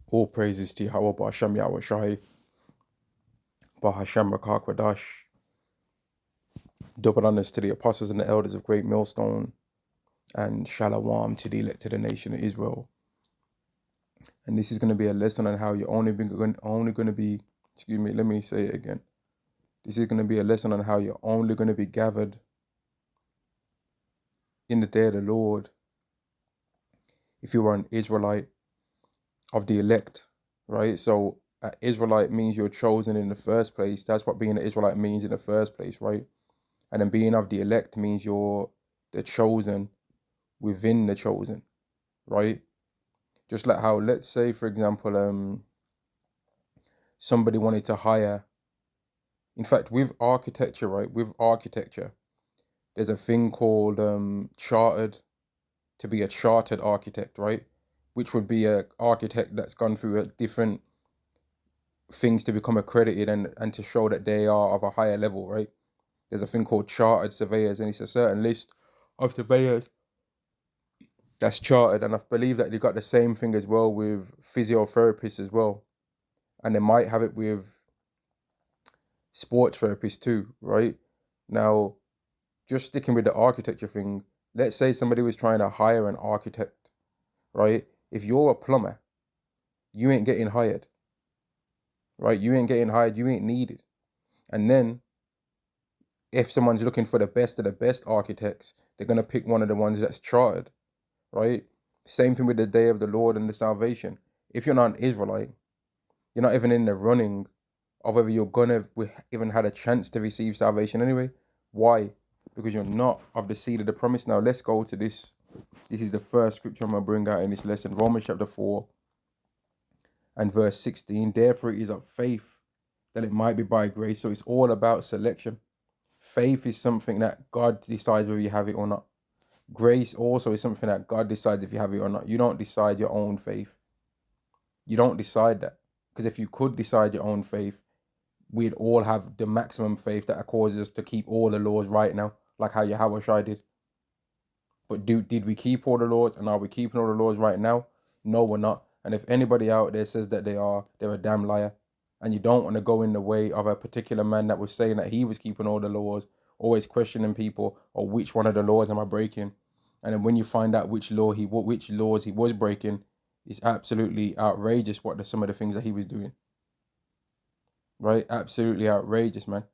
All praises to Yahweh Ba'Hashem Yahweh Shai, Ba'Hashem Rakak Radash. Double honors to the apostles and the elders of Great Millstone, and Shalom to the elect of the nation of Israel. And this is going to be a lesson on how you're only going to be, excuse me, let me say it again. This is going to be a lesson on how you're only going to be gathered in the day of the Lord if you are an Israelite of the elect, right? So an Israelite means you're chosen in the first place. That's what being an Israelite means in the first place, right? And then being of the elect means you're the chosen within the chosen, right? Just like how, let's say, for example, somebody wanted to hire, in fact, with architecture, right? With architecture, there's a thing called to be a chartered architect, right? Which would be an architect that's gone through different things to become accredited and to show that they are of a higher level, right? There's a thing called chartered surveyors, and it's a certain list of surveyors that's chartered. And I believe that they've got the same thing as well with physiotherapists as well. And they might have it with sports therapists too, right? Now, just sticking with the architecture thing, let's say somebody was trying to hire an architect, right? If you're a plumber, you ain't getting hired, right? You ain't getting hired, you ain't needed. And then if someone's looking for the best of the best architects, they're going to pick one of the ones that's chartered, right? Same thing with the day of the Lord and the salvation. If you're not an Israelite, you're not even in the running of whether you're going to even had a chance to receive salvation anyway. Why? Because you're not of the seed of the promise. Now, let's go to this. This is the first scripture I'm going to bring out in this lesson. Romans chapter 4 and verse 16. Therefore it is of faith that it might be by grace. So it's all about selection. Faith is something that God decides whether you have it or not. Grace also is something that God decides if you have it or not. You don't decide your own faith. You don't decide that. Because if you could decide your own faith, we'd all have the maximum faith that causes us to keep all the laws right now, like how Yahweh Shai did. But did we keep all the laws, and are we keeping all the laws right now? No, we're not. And if anybody out there says that they're a damn liar. And you don't want to go in the way of a particular man that was saying that he was keeping all the laws, always questioning people, or which one of the laws am I breaking? And then when you find out which laws he was breaking, it's absolutely outrageous some of the things that he was doing. Right? Absolutely outrageous, man.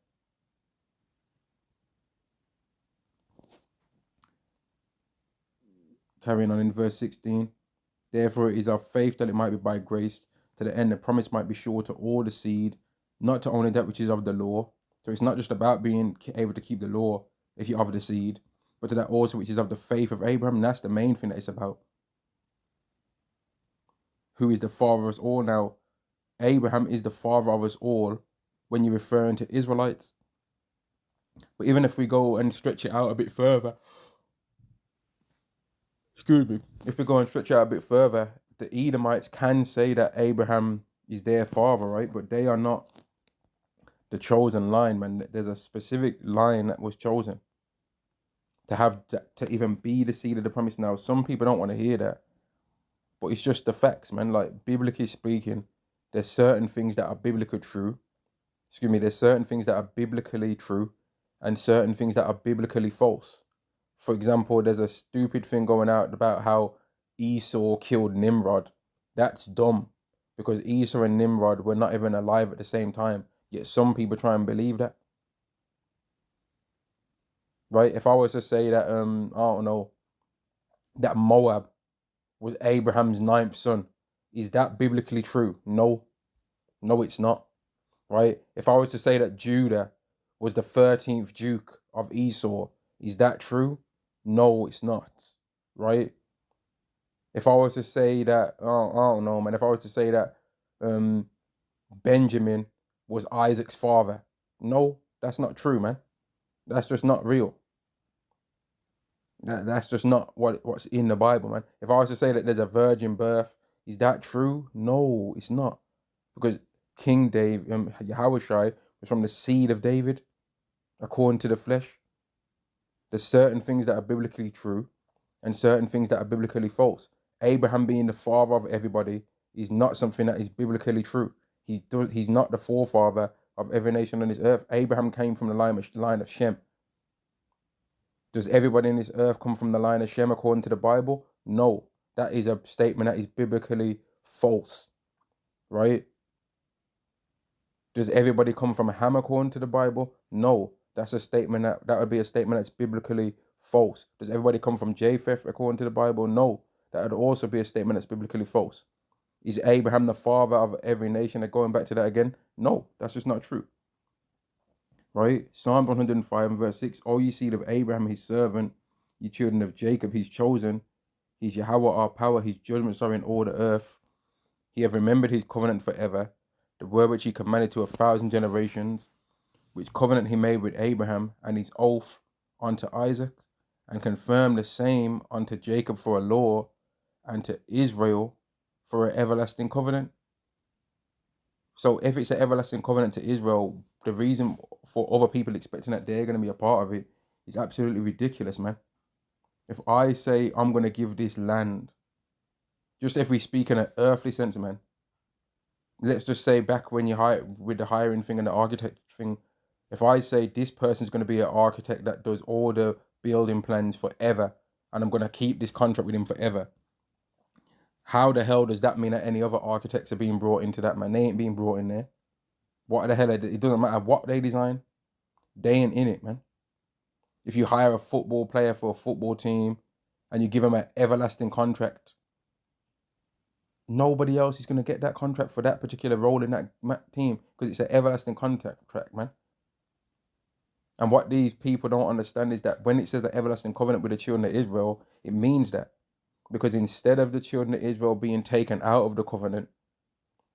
Carrying on in verse 16. Therefore it is our faith that it might be by grace, to the end the promise might be sure to all the seed, not to only that which is of the law. So it's not just about being able to keep the law if you're of the seed, but to that also which is of the faith of Abraham. And that's the main thing that it's about. Who is the father of us all? Now, Abraham is the father of us all when you're referring to Israelites. But even if we go and stretch it out a bit further, excuse me, if we go and stretch it out a bit further, the Edomites can say that Abraham is their father, right? But they are not the chosen line, man. There's a specific line that was chosen to even be the seed of the promise. Now, some people don't want to hear that, but it's just the facts, man. Like, biblically speaking, there's certain things that are biblically true. Excuse me, there's certain things that are biblically true and certain things that are biblically false. For example, there's a stupid thing going out about how Esau killed Nimrod. That's dumb, because Esau and Nimrod were not even alive at the same time. Yet some people try and believe that. Right? If I was to say that, I don't know, that Moab was Abraham's ninth son, is that biblically true? No. No, it's not. Right? If I was to say that Judah was the 13th Duke of Esau, is that true? No, it's not. Right? If I was to say that, I don't know, man. If I was to say that Benjamin was Isaac's father, no, that's not true, man. That's just not real. That's just not what's in the Bible, man. If I was to say that there's a virgin birth, is that true? No, it's not. Because King David, Yahweh Shai, was from the seed of David, according to the flesh. There's certain things that are biblically true and certain things that are biblically false. Abraham being the father of everybody is not something that is biblically true. He's not the forefather of every nation on this earth. Abraham came from the line of Shem. Does everybody in this earth come from the line of Shem according to the Bible? No. That is a statement that is biblically false, right? Does everybody come from Ham according to the Bible? No. That's a statement that would be a statement that's biblically false. Does everybody come from Japheth according to the Bible? No. That would also be a statement that's biblically false. Is Abraham the father of every nation? And going back to that again, no, that's just not true. Right? Psalm 105 and verse 6, O ye seed of Abraham, his servant, ye children of Jacob, his chosen, he's Yahweh our power, his judgments are in all the earth. He hath remembered his covenant forever, the word which he commanded to 1,000 generations, which covenant he made with Abraham, and his oath unto Isaac, and confirmed the same unto Jacob for a law, and to Israel for an everlasting covenant. So if it's an everlasting covenant to Israel, the reason for other people expecting that they're going to be a part of it is absolutely ridiculous, man. If I say I'm going to give this land, just if we speak in an earthly sense, man, let's just say back when you hire with the hiring thing and the architect thing, if I say this person's going to be an architect that does all the building plans forever, and I'm going to keep this contract with him forever, how the hell does that mean that any other architects are being brought into that, man? They ain't being brought in there. What the hell? It doesn't matter what they design. They ain't in it, man. If you hire a football player for a football team and you give him an everlasting contract, nobody else is going to get that contract for that particular role in that team because it's an everlasting contract, man. And what these people don't understand is that when it says an everlasting covenant with the children of Israel, it means that. Because instead of the children of Israel being taken out of the covenant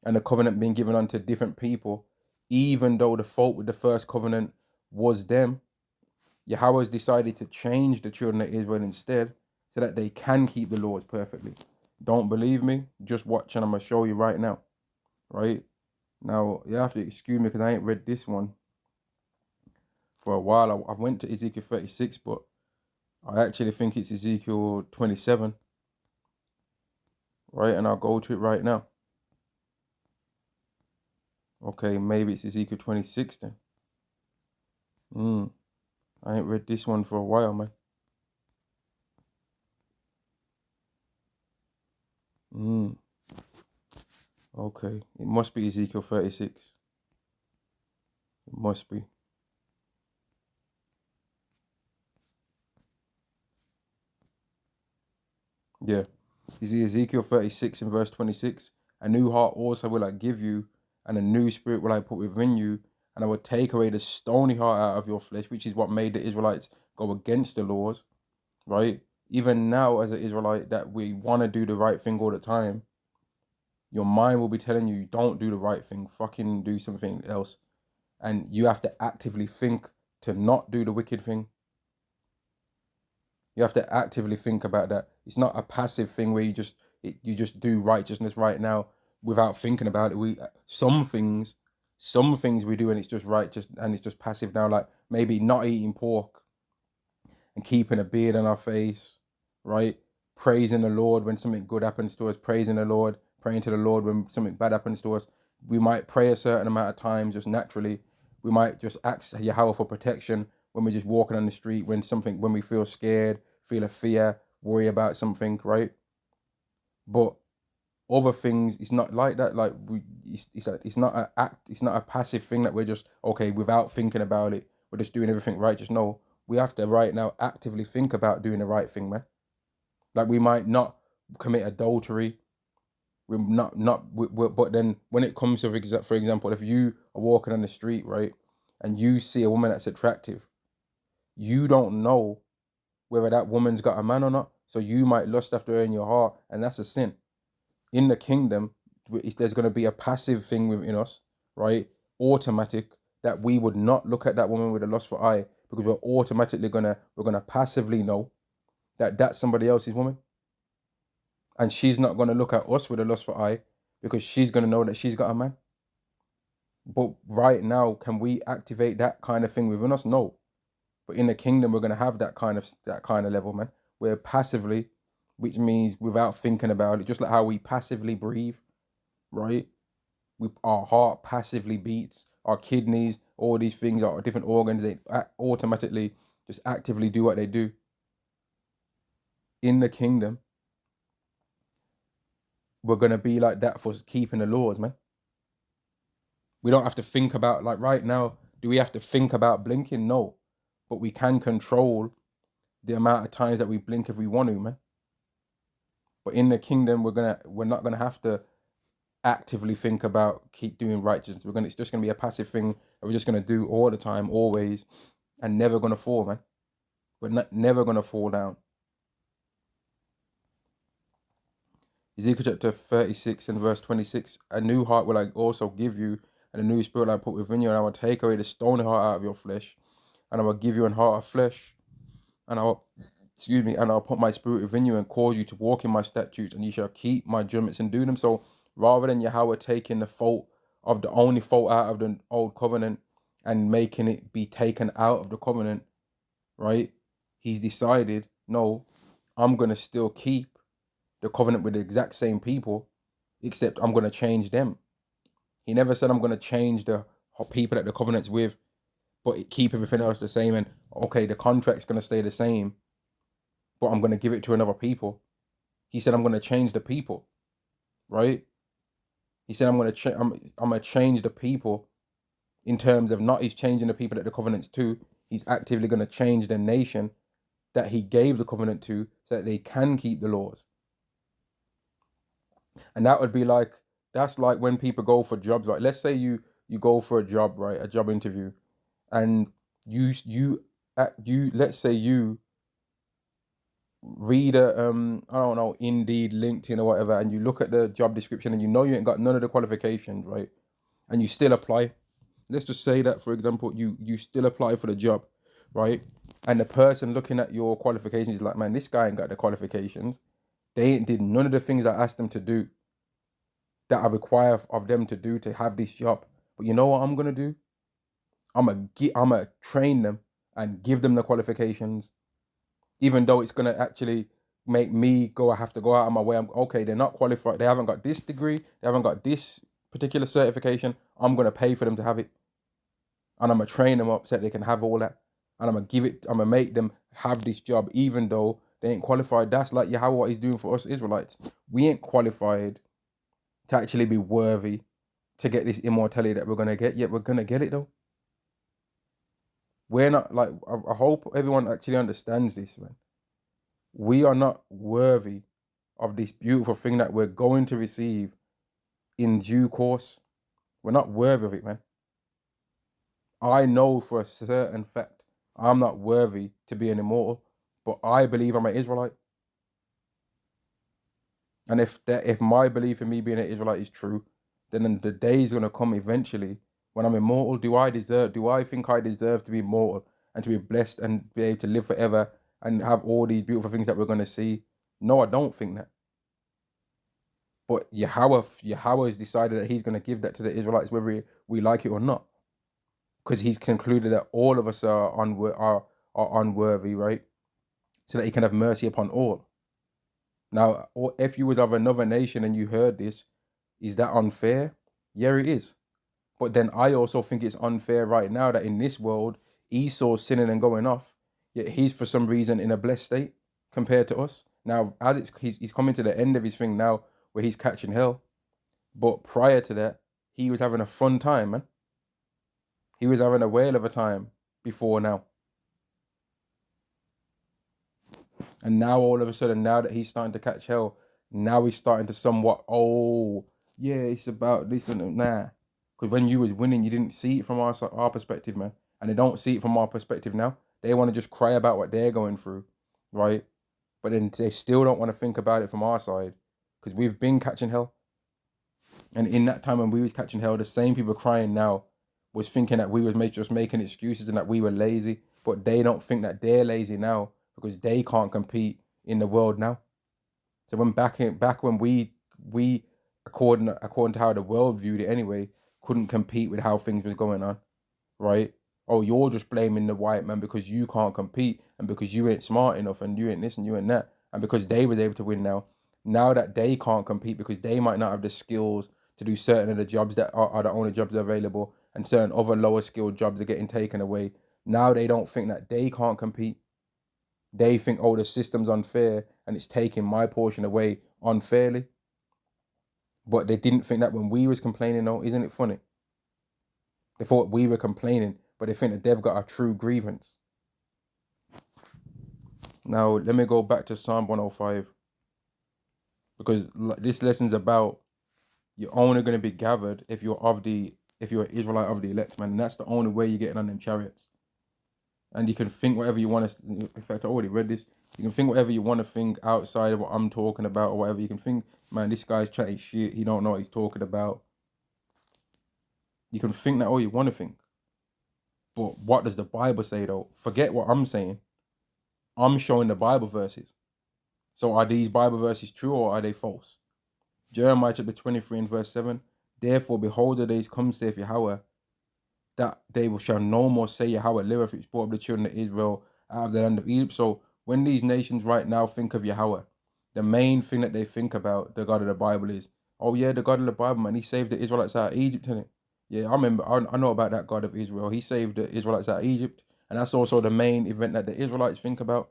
and the covenant being given unto different people, even though the fault with the first covenant was them, Yahweh has decided to change the children of Israel instead so that they can keep the laws perfectly. Don't believe me? Just watch and I'm going to show you right now. Right? Now, you have to excuse me because I ain't read this one for a while. I went to Ezekiel 36, but I actually think it's Ezekiel 27. Right? And I'll go to it right now. Okay, maybe it's Ezekiel 26 then. I ain't read this one for a while, man. Okay, it must be Ezekiel 36. It must be. Yeah. You see Ezekiel 36 and verse 26. A new heart also will I give you, and a new spirit will I put within you, and I will take away the stony heart out of your flesh, which is what made the Israelites go against the laws, right? Even now, as an Israelite, that we want to do the right thing all the time, your mind will be telling you, don't do the right thing, fucking do something else. And you have to actively think to not do the wicked thing. You have to actively think about that. It's not a passive thing where you just do righteousness right now without thinking about it. Some things we do and it's just right, and it's just passive now. Like maybe not eating pork and keeping a beard on our face, right? Praising the Lord when something good happens to us. Praising the Lord, praying to the Lord when something bad happens to us. We might pray a certain amount of times just naturally. We might just ask Yahweh for protection when we're just walking on the street, when we feel scared, feel a fear, worry about something, right? But other things, it's not like that. Like it's not an act, it's not a passive thing that we're just okay without thinking about it. We're just doing everything right. Just no, we have to right now actively think about doing the right thing, man. Like we might not commit adultery. But then when it comes to, for example, if you are walking on the street, right, and you see a woman that's attractive, you don't know whether that woman's got a man or not. So you might lust after her in your heart, and that's a sin. In the kingdom, there's going to be a passive thing within us, right? Automatic, that we would not look at that woman with a lustful eye because we're automatically we're gonna passively know that that's somebody else's woman. And she's not going to look at us with a lustful eye because she's going to know that she's got a man. But right now, can we activate that kind of thing within us? No. But in the kingdom, we're going to have that kind of level, man. Where passively, which means without thinking about it, just like how we passively breathe. right? Our heart passively beats, our kidneys, all these things, our different organs, they automatically just actively do what they do. In the kingdom, we're going to be like that for keeping the laws, man. We don't have to think about, like right now, do we have to think about blinking? No. But we can control the amount of times that we blink if we want to, man. But in the kingdom, we're not gonna have to actively think about keep doing righteousness. It's just gonna be a passive thing that we're just gonna do all the time, always, and never gonna fall, man. We're never gonna fall down. Ezekiel chapter 36 and verse 26, a new heart will I also give you, and a new spirit I put within you, and I will take away the stony heart out of your flesh, and I will give you an heart of flesh, and I'll put my spirit within you and cause you to walk in my statutes, and you shall keep my judgments and do them. So rather than Yahweh taking the fault of the only fault out of the old covenant and making it be taken out of the covenant, right? He's decided, no, I'm gonna still keep the covenant with the exact same people, except I'm gonna change them. He never said I'm gonna change the people that the covenant's with, but keep everything else the same. And okay, the contract's gonna stay the same, but I'm going to give it to another people. He said, I'm going to change the people, right? He said, I'm going to change the people in terms of not he's changing the people that the covenant's to. He's actively going to change the nation that he gave the covenant to so that they can keep the laws. And that would be like, that's like when people go for jobs, right? Let's say you go for a job, right? A job interview, and you let's say you read a I don't know, Indeed, LinkedIn or whatever, and you look at the job description and you know you ain't got none of the qualifications, right? And you still apply. Let's just say that, for example, you still apply for the job, right? And the person looking at your qualifications is like, man, this guy ain't got the qualifications. They ain't did none of the things I asked them to do that I require of them to do to have this job. But you know what I'm gonna do? I'm gonna train them and give them the qualifications, even though it's gonna actually make me go, I have to go out of my way. I'm okay, they're not qualified, they haven't got this degree, they haven't got this particular certification. I'm gonna pay for them to have it. And I'm gonna train them up so that they can have all that. And I'm gonna make them have this job, even though they ain't qualified. That's like Yahweh, what he's doing for us Israelites. We ain't qualified to actually be worthy to get this immortality that we're gonna get, yet we're gonna get it though. We're not like, I hope everyone actually understands this, man. We are not worthy of this beautiful thing that we're going to receive in due course. We're not worthy of it, man. I know for a certain fact I'm not worthy to be an immortal, but I believe I'm an Israelite. And if my belief in me being an Israelite is true, then the day is gonna come eventually when I'm immortal. Do I think I deserve to be immortal and to be blessed and be able to live forever and have all these beautiful things that we're gonna see? No, I don't think that. But Yahweh has decided that he's going to give that to the Israelites, whether we like it or not, because he's concluded that all of us are unworthy, right? So that he can have mercy upon all. Now, if you was of another nation and you heard this, is that unfair? Yeah, it is. But then I also think it's unfair right now that in this world, Esau's sinning and going off, yet he's for some reason in a blessed state compared to us. Now, as he's coming to the end of his thing now, where he's catching hell. But prior to that, he was having a fun time, man. He was having a whale of a time before now. And now all of a sudden, now that he's starting to catch hell, now he's starting to somewhat, oh, yeah, it's about this and nah. Because when you was winning, you didn't see it from our perspective, man. And they don't see it from our perspective now. They want to just cry about what they're going through, right? But then they still don't want to think about it from our side. Because we've been catching hell. And in that time when we was catching hell, the same people crying now was thinking that we was just making excuses and that we were lazy. But they don't think that they're lazy now because they can't compete in the world now. So when back when we according to how the world viewed it anyway, couldn't compete with how things was going on, right? Oh, you're just blaming the white man because you can't compete and because you ain't smart enough and you ain't this and you ain't that. And because they was able to win now that they can't compete because they might not have the skills to do certain of the jobs that are the only jobs available, and certain other lower skilled jobs are getting taken away. Now they don't think that they can't compete. They think, oh, the system's unfair and it's taking my portion away unfairly. But they didn't think that when we was complaining, though. Isn't it funny? They thought we were complaining, but they think that they've got a true grievance. Now, let me go back to Psalm 105. Because this lesson's about you're only going to be gathered if you're an Israelite of the elect, man. And that's the only way you're getting on them chariots. And you can think whatever you want to. In fact, I already read this. You can think whatever you want to think outside of what I'm talking about or whatever. You can think, man, this guy's chatting shit. He don't know what he's talking about. You can think that all you want to think. But what does the Bible say, though? Forget what I'm saying. I'm showing the Bible verses. So are these Bible verses true or are they false? Jeremiah chapter 23 and verse 7. Therefore, behold, the days come, saith Yahweh, that they shall no more say Yahweh liveth, which brought up the children of Israel out of the land of Egypt. So when these nations right now think of Yahweh, the main thing that they think about the God of the Bible is, oh yeah, the God of the Bible, man, he saved the Israelites out of Egypt, innit? Yeah, I remember, I know about that God of Israel. He saved the Israelites out of Egypt. And that's also the main event that the Israelites think about.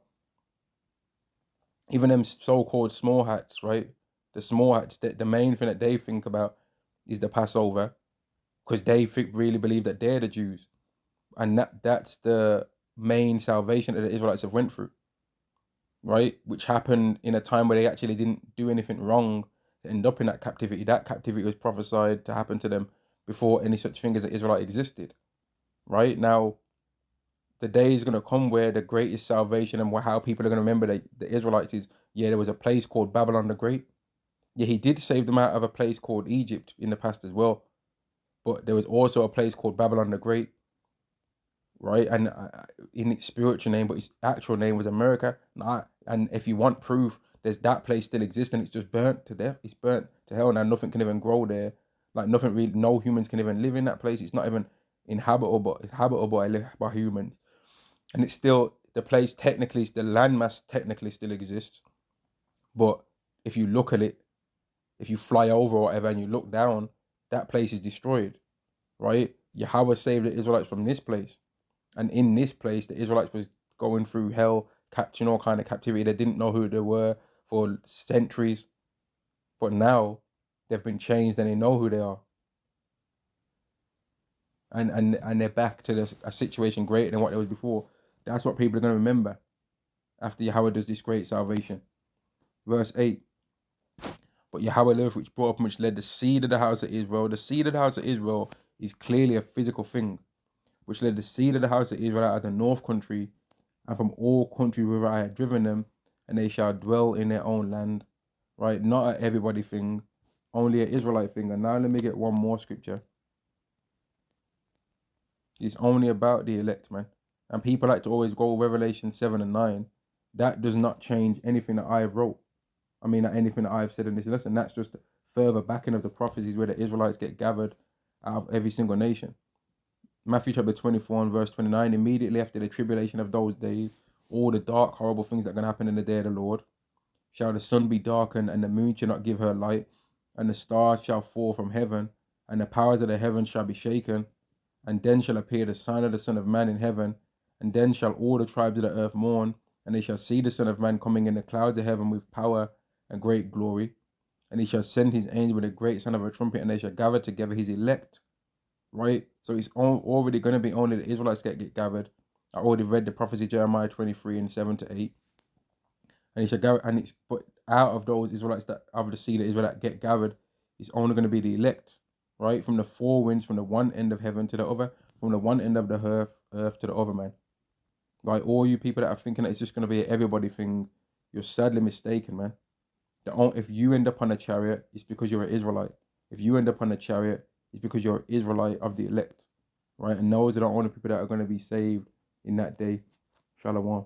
Even them so-called small hats, right? The small hats, the main thing that they think about is the Passover, because they really believe that they're the Jews. And that's the main salvation that the Israelites have went through, right? Which happened in a time where they actually didn't do anything wrong to end up in that captivity. That captivity was prophesied to happen to them before any such thing as an Israelite existed, right? Now, the day is going to come where the greatest salvation and how people are going to remember the Israelites is, yeah, there was a place called Babylon the Great. Yeah, he did save them out of a place called Egypt in the past as well. But there was also a place called Babylon the Great, right? And in its spiritual name, but its actual name was America. And if you want proof, there's that place still exists and it's just burnt to death. It's burnt to hell. Now nothing can even grow there. Like nothing really, no humans can even live in that place. It's not even inhabitable. It's habitable by humans. And it's still, the place technically, the landmass technically still exists. But if you look at it, if you fly over or whatever and you look down, that place is destroyed, right? Yahweh saved the Israelites from this place. And in this place, the Israelites was going through hell, catching all kind of captivity. They didn't know who they were for centuries. But now they've been changed and they know who they are. And they're back to a situation greater than what there was before. That's what people are going to remember after Yahweh does this great salvation. Verse 8. But Yahweh liveth, which brought up and which led the seed of the house of Israel. The seed of the house of Israel is clearly a physical thing, which led the seed of the house of Israel out of the north country, and from all country whither I had driven them, and they shall dwell in their own land. Right? Not a everybody thing, only an Israelite thing. And now let me get one more scripture. It's only about the elect, man. And people like to always go Revelation 7 and 9. That does not change anything that I have wrote. I mean, anything that I've said in this lesson. That's just further backing of the prophecies where the Israelites get gathered out of every single nation. Matthew chapter 24 and verse 29, immediately after the tribulation of those days, all the dark, horrible things that are going to happen in the day of the Lord, shall the sun be darkened, and the moon shall not give her light, and the stars shall fall from heaven, and the powers of the heavens shall be shaken. And then shall appear the sign of the Son of Man in heaven, and then shall all the tribes of the earth mourn, and they shall see the Son of Man coming in the clouds of heaven with power and great glory. And he shall send his angel with a great sound of a trumpet, and they shall gather together his elect. Right? So it's already going to be only the Israelites get gathered. I already read the prophecy Jeremiah 23 and 7 to 8. And he shall gather, and it's but out of those Israelites that of the seed of Israel that get gathered, it's only going to be the elect, right? From the four winds, from the one end of heaven to the other, from the one end of the earth to the other, man. Like all you people that are thinking that it's just going to be an everybody thing, you're sadly mistaken, man. If you end up on a chariot, it's because you're an Israelite. If you end up on a chariot, it's because you're an Israelite of the elect, right? And those are the only people that are going to be saved in that day. Shalom.